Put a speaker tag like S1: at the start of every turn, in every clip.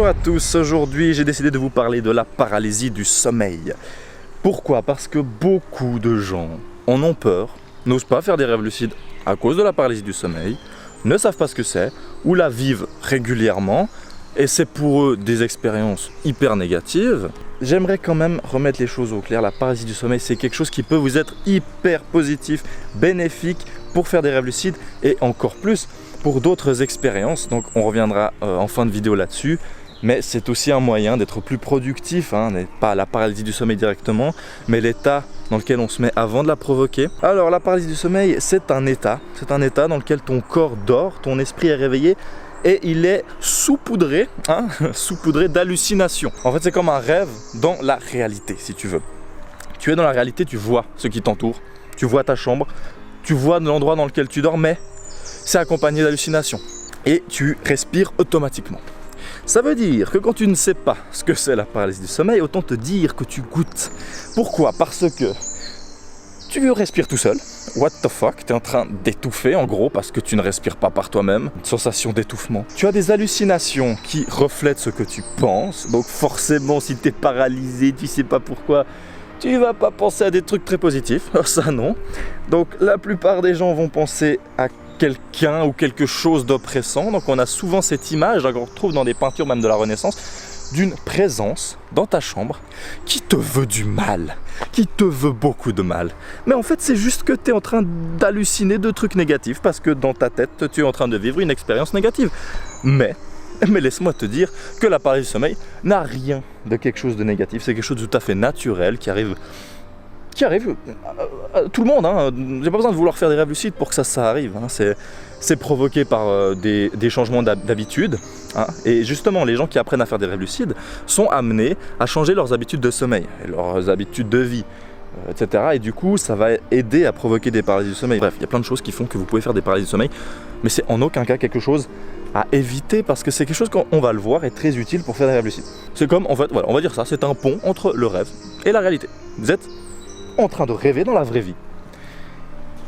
S1: Bonjour à tous, aujourd'hui j'ai décidé de vous parler de la paralysie du sommeil. Pourquoi? Parce que beaucoup de gens en ont peur, n'osent pas faire des rêves lucides à cause de la paralysie du sommeil, ne savent pas ce que c'est, ou la vivent régulièrement, et c'est pour eux des expériences hyper négatives. J'aimerais quand même remettre les choses au clair, la paralysie du sommeil c'est quelque chose qui peut vous être hyper positif, bénéfique pour faire des rêves lucides et encore plus pour d'autres expériences, donc on reviendra en fin de vidéo là-dessus. Mais c'est aussi un moyen d'être plus productif, n'est pas la paralysie du sommeil directement, mais l'état dans lequel on se met avant de la provoquer. Alors la paralysie du sommeil, c'est un état dans lequel ton corps dort, ton esprit est réveillé et il est saupoudré, saupoudré d'hallucinations. En fait c'est comme un rêve dans la réalité si tu veux. Tu es dans la réalité, tu vois ce qui t'entoure, tu vois ta chambre, tu vois l'endroit dans lequel tu dors, mais c'est accompagné d'hallucinations et tu respires automatiquement. Ça veut dire que quand tu ne sais pas ce que c'est la paralysie du sommeil, autant te dire que tu goûtes. Pourquoi? Parce que tu respires tout seul. What the fuck? Tu es en train d'étouffer en gros parce que tu ne respires pas par toi-même. Une sensation d'étouffement. Tu as des hallucinations qui reflètent ce que tu penses. Donc forcément si tu es paralysé, tu sais pas pourquoi, tu vas pas penser à des trucs très positifs. Ça non. Donc la plupart des gens vont penser à quelqu'un ou quelque chose d'oppressant. Donc on a souvent cette image qu'on retrouve dans des peintures même de la Renaissance d'une présence dans ta chambre qui te veut du mal, qui te veut beaucoup de mal. Mais en fait c'est juste que tu es en train d'halluciner de trucs négatifs parce que dans ta tête tu es en train de vivre une expérience négative. Mais laisse-moi te dire que la paralysie du sommeil n'a rien de quelque chose de négatif, c'est quelque chose de tout à fait naturel qui arrive à tout le monde. J'ai pas besoin de vouloir faire des rêves lucides pour que ça arrive. C'est provoqué par des changements d'habitude. Et justement, les gens qui apprennent à faire des rêves lucides sont amenés à changer leurs habitudes de sommeil et leurs habitudes de vie, etc. Et du coup, ça va aider à provoquer des paralysies du sommeil. Bref, il y a plein de choses qui font que vous pouvez faire des paralysies du sommeil, mais c'est en aucun cas quelque chose à éviter parce que c'est quelque chose qu'on va le voir est très utile pour faire des rêves lucides. C'est comme, en fait, voilà, on va dire ça, c'est un pont entre le rêve et la réalité. Vous êtes en train de rêver dans la vraie vie.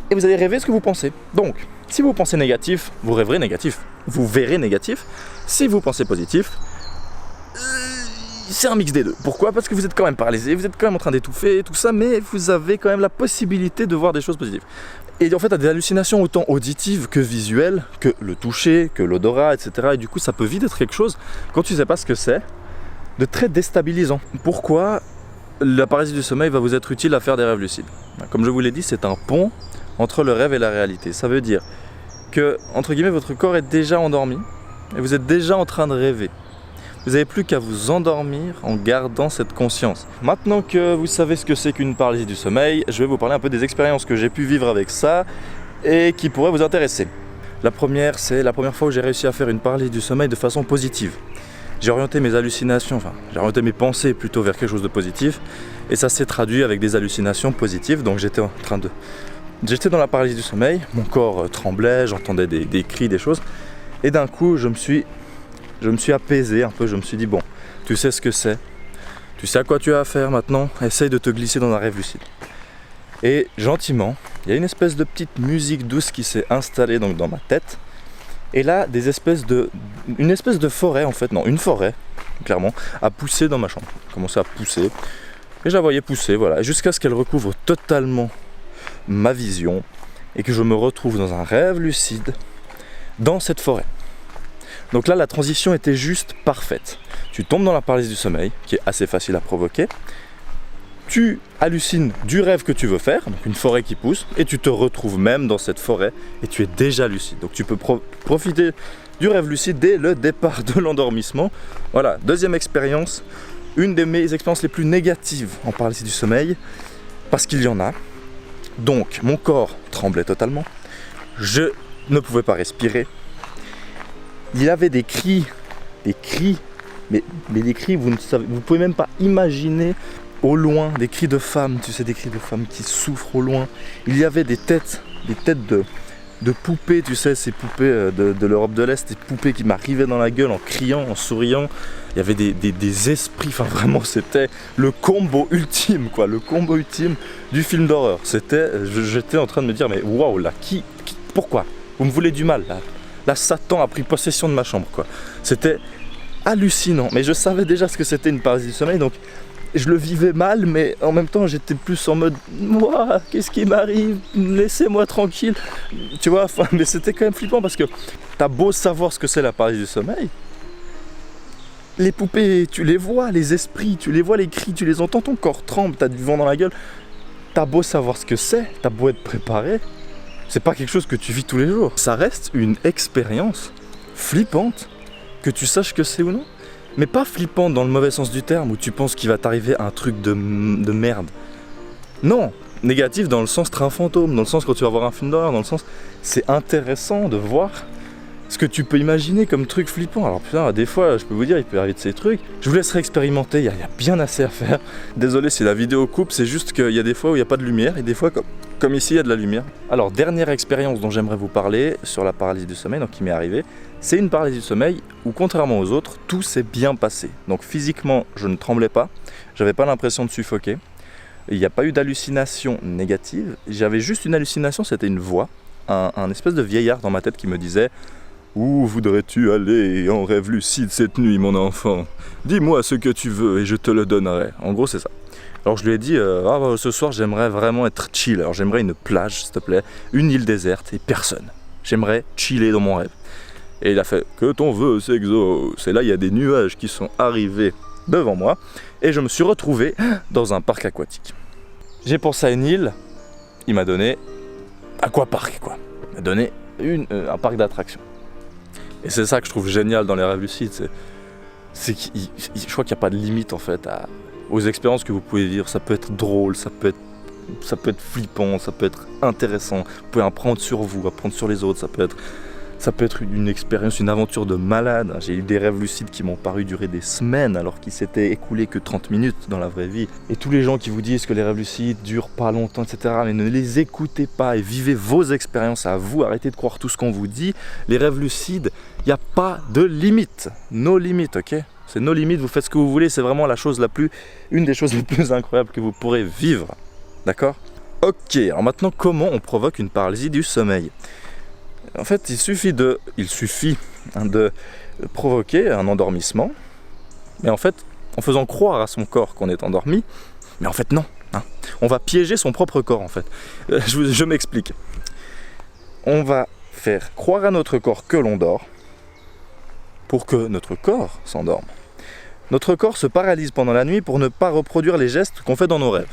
S1: Et vous allez rêver ce que vous pensez. Donc, si vous pensez négatif, vous rêverez négatif. Vous verrez négatif. Si vous pensez positif, c'est un mix des deux. Pourquoi? Parce que vous êtes quand même paralysé, vous êtes quand même en train d'étouffer, tout ça, mais vous avez quand même la possibilité de voir des choses positives. Et en fait, tu as des hallucinations autant auditives que visuelles, que le toucher, que l'odorat, etc. Et du coup, ça peut vite être quelque chose, quand tu ne sais pas ce que c'est, de très déstabilisant. Pourquoi? La paralysie du sommeil va vous être utile à faire des rêves lucides. Comme je vous l'ai dit, c'est un pont entre le rêve et la réalité. Ça veut dire que, entre guillemets, votre corps est déjà endormi et vous êtes déjà en train de rêver. Vous n'avez plus qu'à vous endormir en gardant cette conscience. Maintenant que vous savez ce que c'est qu'une paralysie du sommeil, je vais vous parler un peu des expériences que j'ai pu vivre avec ça et qui pourraient vous intéresser. La première, c'est la première fois où j'ai réussi à faire une paralysie du sommeil de façon positive. J'ai orienté mes hallucinations, j'ai orienté mes pensées plutôt vers quelque chose de positif et ça s'est traduit avec des hallucinations positives. Donc j'étais dans la paralysie du sommeil, mon corps tremblait, j'entendais des cris, des choses et d'un coup je me suis apaisé un peu, je me suis dit bon, tu sais ce que c'est, tu sais à quoi tu as affaire maintenant, essaye de te glisser dans un rêve lucide. Et gentiment, il y a une espèce de petite musique douce qui s'est installée donc dans ma tête. Et là, une espèce de forêt en fait, non, une forêt, clairement, a poussé dans ma chambre. Commençait à pousser, et je la voyais pousser, voilà, jusqu'à ce qu'elle recouvre totalement ma vision, et que je me retrouve dans un rêve lucide, dans cette forêt. Donc là, la transition était juste parfaite. Tu tombes dans la paralysie du sommeil, qui est assez facile à provoquer, tu hallucines du rêve que tu veux faire, donc une forêt qui pousse, et tu te retrouves même dans cette forêt et tu es déjà lucide. Donc tu peux profiter du rêve lucide dès le départ de l'endormissement. Voilà, deuxième expérience, une de mes expériences les plus négatives en paralysie du sommeil, parce qu'il y en a. Donc mon corps tremblait totalement, je ne pouvais pas respirer, il y avait des cris, mais des cris, vous pouvez même pas imaginer. Au loin, des cris de femmes, tu sais, des cris de femmes qui souffrent au loin. Il y avait des têtes de poupées, tu sais, ces poupées de l'Europe de l'Est, des poupées qui m'arrivaient dans la gueule en criant, en souriant. Il y avait des esprits, enfin vraiment, c'était le combo ultime, quoi, le combo ultime du film d'horreur. J'étais en train de me dire, mais waouh, là, pourquoi? Vous me voulez du mal, là. Là, Satan a pris possession de ma chambre, quoi. C'était hallucinant. Mais je savais déjà ce que c'était une paralysie du sommeil, donc je le vivais mal, mais en même temps j'étais plus en mode moi, qu'est-ce qui m'arrive, laissez-moi tranquille, tu vois. Enfin, mais c'était quand même flippant parce que t'as beau savoir ce que c'est la paralysie du sommeil, les poupées tu les vois, les esprits tu les vois, les cris tu les entends, ton corps tremble, t'as du vent dans la gueule, t'as beau savoir ce que c'est, t'as beau être préparé, c'est pas quelque chose que tu vis tous les jours. Ça reste une expérience flippante, que tu saches que c'est ou non. Mais pas flippante dans le mauvais sens du terme, où tu penses qu'il va t'arriver un truc de merde. Non, négatif dans le sens train fantôme, dans le sens quand tu vas voir un film d'horreur, dans le sens c'est intéressant de voir ce que tu peux imaginer comme truc flippant. Alors putain, des fois, je peux vous dire, il peut arriver de ces trucs. Je vous laisserai expérimenter, il y a bien assez à faire. Désolé si la vidéo coupe, c'est juste qu'il y a des fois où il n'y a pas de lumière, et des fois, comme ici, il y a de la lumière. Alors, dernière expérience dont j'aimerais vous parler sur la paralysie du sommeil, donc qui m'est arrivée, c'est une paralysie du sommeil où, contrairement aux autres, tout s'est bien passé. Donc physiquement, je ne tremblais pas, j'avais pas l'impression de suffoquer, il n'y a pas eu d'hallucination négative, j'avais juste une hallucination, c'était une voix, un espèce de vieillard dans ma tête qui me disait « Où voudrais-tu aller en rêve lucide cette nuit, mon enfant? Dis-moi ce que tu veux et je te le donnerai. » En gros, c'est ça. Alors je lui ai dit ce soir, j'aimerais vraiment être chill. Alors j'aimerais une plage, s'il te plaît, une île déserte et personne. J'aimerais chiller dans mon rêve. Et il a fait « Que ton vœu s'exauce ». Et là, il y a des nuages qui sont arrivés devant moi et je me suis retrouvé dans un parc aquatique. J'ai pensé à une île, il m'a donné aquapark, quoi. Il m'a donné un parc d'attractions. Et c'est ça que je trouve génial dans les rêves lucides, je crois qu'il n'y a pas de limite en fait aux expériences que vous pouvez vivre. Ça peut être drôle, ça peut être flippant, ça peut être intéressant. Vous pouvez apprendre sur vous, apprendre sur les autres, ça peut être une expérience, une aventure de malade. J'ai eu des rêves lucides qui m'ont paru durer des semaines alors qu'ils s'étaient écoulés que 30 minutes dans la vraie vie. Et tous les gens qui vous disent que les rêves lucides durent pas longtemps, etc., mais ne les écoutez pas et vivez vos expériences à vous. Arrêtez de croire tout ce qu'on vous dit. Les rêves lucides, il n'y a pas de limite. No limites, ok? C'est no limites, vous faites ce que vous voulez. C'est vraiment une des choses les plus incroyables que vous pourrez vivre. D'accord? Ok, alors maintenant, comment on provoque une paralysie du sommeil? En fait, il suffit de provoquer un endormissement, mais en fait, en faisant croire à son corps qu'on est endormi, mais en fait non. On va piéger son propre corps en fait. Je m'explique. On va faire croire à notre corps que l'on dort, pour que notre corps s'endorme. Notre corps se paralyse pendant la nuit pour ne pas reproduire les gestes qu'on fait dans nos rêves.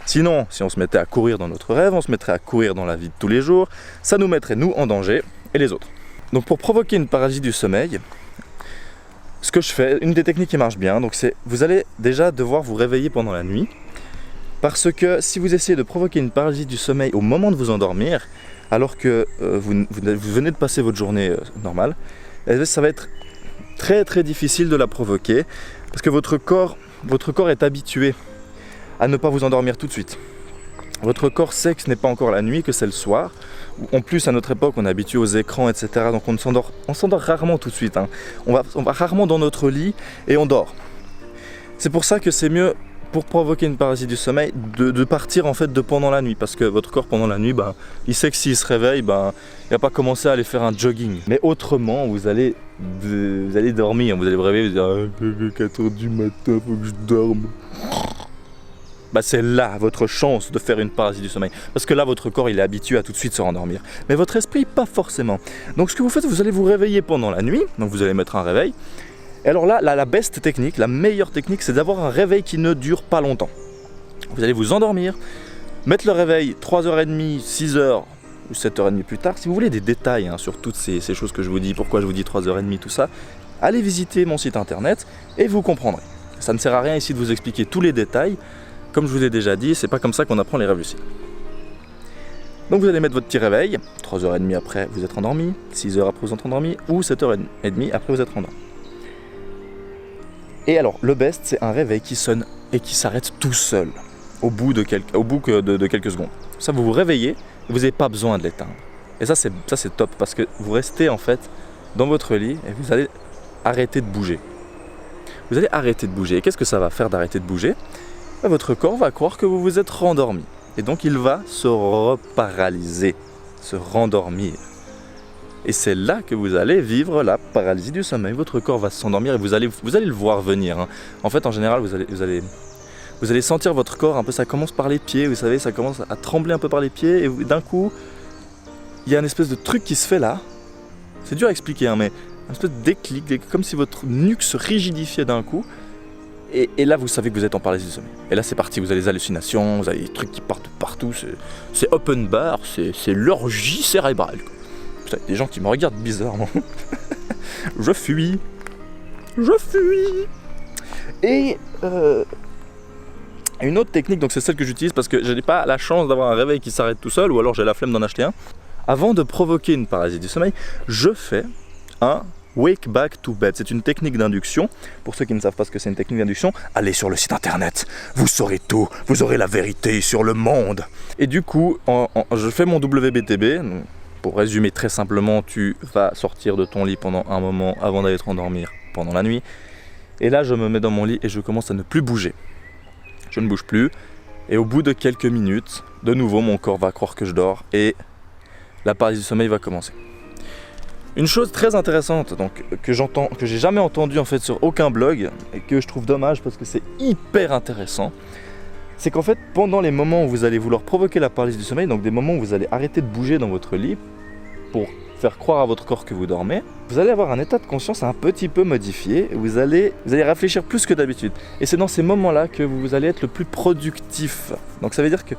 S1: Sinon, si on se mettait à courir dans notre rêve, on se mettrait à courir dans la vie de tous les jours, ça nous mettrait nous en danger et les autres. Donc pour provoquer une paralysie du sommeil, ce que je fais, une des techniques qui marche bien, donc c'est vous allez déjà devoir vous réveiller pendant la nuit, parce que si vous essayez de provoquer une paralysie du sommeil au moment de vous endormir, alors que vous venez de passer votre journée normale, ça va être très très difficile de la provoquer, parce que votre corps est habitué à ne pas vous endormir tout de suite. Votre corps sait que ce n'est pas encore la nuit, que c'est le soir. En plus, à notre époque, on est habitué aux écrans, etc. Donc on s'endort rarement tout de suite. On va rarement dans notre lit et on dort. C'est pour ça que c'est mieux, pour provoquer une paralysie du sommeil, de partir en fait de pendant la nuit. Parce que votre corps, pendant la nuit, il sait que s'il se réveille, il va pas commencer à aller faire un jogging. Mais autrement, vous allez dormir, vous allez vous réveiller, vous dire 4h du matin, faut que je dorme. C'est là votre chance de faire une paralysie du sommeil. Parce que là, votre corps, il est habitué à tout de suite se rendormir. Mais votre esprit, pas forcément. Donc ce que vous faites, vous allez vous réveiller pendant la nuit. Donc vous allez mettre un réveil. Et alors là, la best technique, la meilleure technique, c'est d'avoir un réveil qui ne dure pas longtemps. Vous allez vous endormir, mettre le réveil 3h30, 6h ou 7h30 plus tard. Si vous voulez des détails sur toutes ces choses que je vous dis, pourquoi je vous dis 3h30, tout ça, allez visiter mon site internet et vous comprendrez. Ça ne sert à rien ici de vous expliquer tous les détails. Comme je vous ai déjà dit, c'est pas comme ça qu'on apprend les rêves lucides. Donc vous allez mettre votre petit réveil, 3h30 après vous êtes endormi, 6h après vous êtes endormi, ou 7h30 après vous êtes endormi. Et alors, le best, c'est un réveil qui sonne et qui s'arrête tout seul, au bout de quelques secondes. Ça, vous vous réveillez, et vous n'avez pas besoin de l'éteindre. Et ça c'est top, parce que vous restez en fait dans votre lit et vous allez arrêter de bouger. Vous allez arrêter de bouger. Et qu'est-ce que ça va faire d'arrêter de bouger ? Votre corps va croire que vous vous êtes rendormi. Et donc il va se reparalyser, se rendormir. Et c'est là que vous allez vivre la paralysie du sommeil. Votre corps va s'endormir et vous allez le voir venir. Hein. En fait, en général, vous allez sentir votre corps, un peu, ça commence par les pieds, vous savez, ça commence à trembler un peu par les pieds, et d'un coup, il y a une espèce de truc qui se fait là. C'est dur à expliquer, hein, mais un espèce de déclic, comme si votre nuque se rigidifiait d'un coup. Et là, vous savez que vous êtes en paralysie du sommeil. Et là, c'est parti, vous avez des hallucinations, vous avez des trucs qui partent de partout, c'est open bar, c'est l'orgie cérébrale. Putain, il y a des gens qui me regardent bizarrement. Je fuis. Et une autre technique, donc c'est celle que j'utilise parce que je n'ai pas la chance d'avoir un réveil qui s'arrête tout seul, ou alors j'ai la flemme d'en acheter un. Avant de provoquer une paralysie du sommeil, je fais un wake back to bed. C'est une technique d'induction. Pour ceux qui ne savent pas ce que c'est une technique d'induction, allez sur le site internet, vous saurez tout, vous aurez la vérité sur le monde. Et du coup, je fais mon WBTB. Pour résumer très simplement, tu vas sortir de ton lit pendant un moment avant d'aller te rendormir pendant la nuit. Et là, je me mets dans mon lit et je commence à ne plus bouger. Je ne bouge plus. Et au bout de quelques minutes, de nouveau, mon corps va croire que je dors et la paralysie du sommeil va commencer. Une chose très intéressante donc, que j'ai jamais entendu en fait sur aucun blog et que je trouve dommage parce que c'est hyper intéressant, c'est qu'en fait pendant les moments où vous allez vouloir provoquer la paralysie du sommeil, donc des moments où vous allez arrêter de bouger dans votre lit pour faire croire à votre corps que vous dormez, vous allez avoir un état de conscience un petit peu modifié, vous allez réfléchir plus que d'habitude. Et c'est dans ces moments-là que vous allez être le plus productif. Donc ça veut dire que,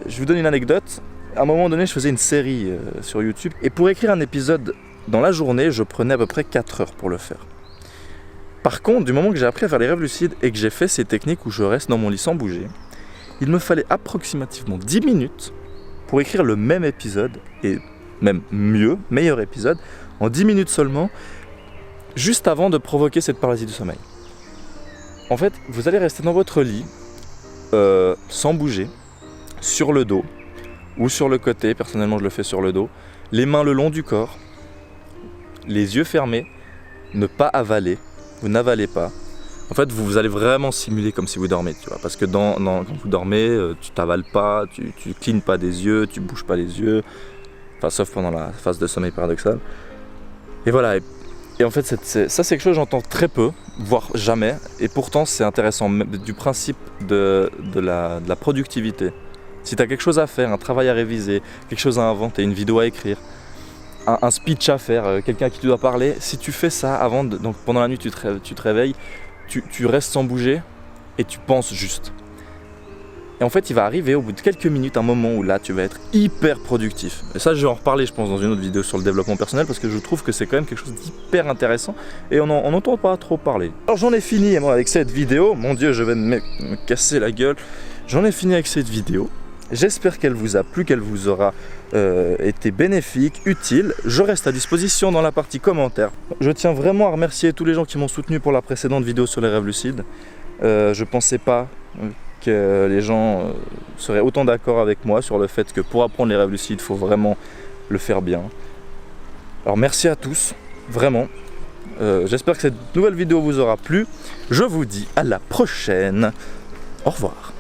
S1: je vous donne une anecdote, à un moment donné je faisais une série sur YouTube et pour écrire un épisode dans la journée, je prenais à peu près 4 heures pour le faire. Par contre, du moment que j'ai appris à faire les rêves lucides et que j'ai fait ces techniques où je reste dans mon lit sans bouger, il me fallait approximativement 10 minutes pour écrire le même épisode, et même mieux, meilleur épisode, en 10 minutes seulement, juste avant de provoquer cette paralysie du sommeil. En fait, vous allez rester dans votre lit, sans bouger, sur le dos, ou sur le côté, personnellement je le fais sur le dos, les mains le long du corps, les yeux fermés, ne pas avaler, vous n'avalez pas. En fait, vous allez vraiment simuler comme si vous dormez, tu vois, parce que quand vous dormez, tu t'avales pas, tu clignes pas des yeux, tu bouges pas les yeux, enfin sauf pendant la phase de sommeil paradoxal. Et voilà, et en fait, ça c'est quelque chose que j'entends très peu, voire jamais, et pourtant c'est intéressant, du principe de la productivité. Si tu as quelque chose à faire, un travail à réviser, quelque chose à inventer, une vidéo à écrire, un speech à faire, quelqu'un à qui tu dois parler, si tu fais ça donc pendant la nuit tu te réveilles, tu restes sans bouger et tu penses juste. Et en fait il va arriver au bout de quelques minutes un moment où là tu vas être hyper productif. Et ça je vais en reparler je pense dans une autre vidéo sur le développement personnel parce que je trouve que c'est quand même quelque chose d'hyper intéressant et on n'entend pas trop parler. Alors j'en ai fini moi avec cette vidéo, mon dieu je vais me casser la gueule. J'en ai fini avec cette vidéo. J'espère qu'elle vous a plu, qu'elle vous aura été bénéfique, utile. Je reste à disposition dans la partie commentaires. Je tiens vraiment à remercier tous les gens qui m'ont soutenu pour la précédente vidéo sur les rêves lucides. Je pensais pas que les gens seraient autant d'accord avec moi sur le fait que pour apprendre les rêves lucides, il faut vraiment le faire bien. Alors merci à tous, vraiment. J'espère que cette nouvelle vidéo vous aura plu. Je vous dis à la prochaine. Au revoir.